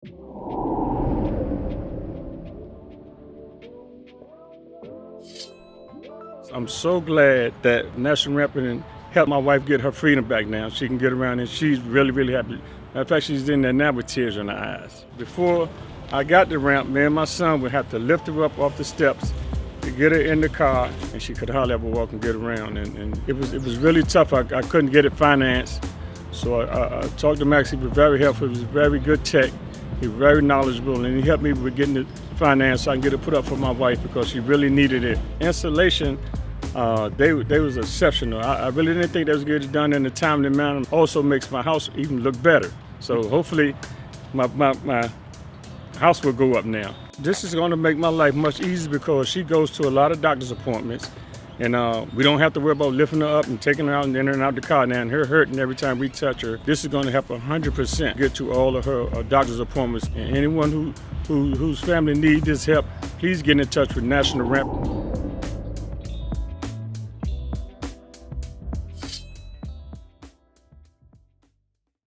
I'm so glad that National Ramp helped my wife get her freedom back now. She can get around and she's really, really happy. Matter of fact, she's in there now with tears in her eyes. Before I got the ramp, me and my son would have to lift her up off the steps to get her in the car, and she could hardly ever walk and get around. And it was really tough. I couldn't get it financed. So I talked to Max. He was very helpful. He was a very good tech. He was very knowledgeable, and he helped me with getting the finance so I can get it put up for my wife because she really needed it. Installation, they was exceptional. I really didn't think they was getting it done in a timely manner. Also makes my house even look better. So hopefully my house will go up now. This is going to make my life much easier because she goes to a lot of doctor's appointments, and we don't have to worry about lifting her up and taking her out and in and out the car now and her hurting every time we touch her. This is going to help 100% get to all of her doctor's appointments. And anyone whose family needs this help, please get in touch with National Ramp.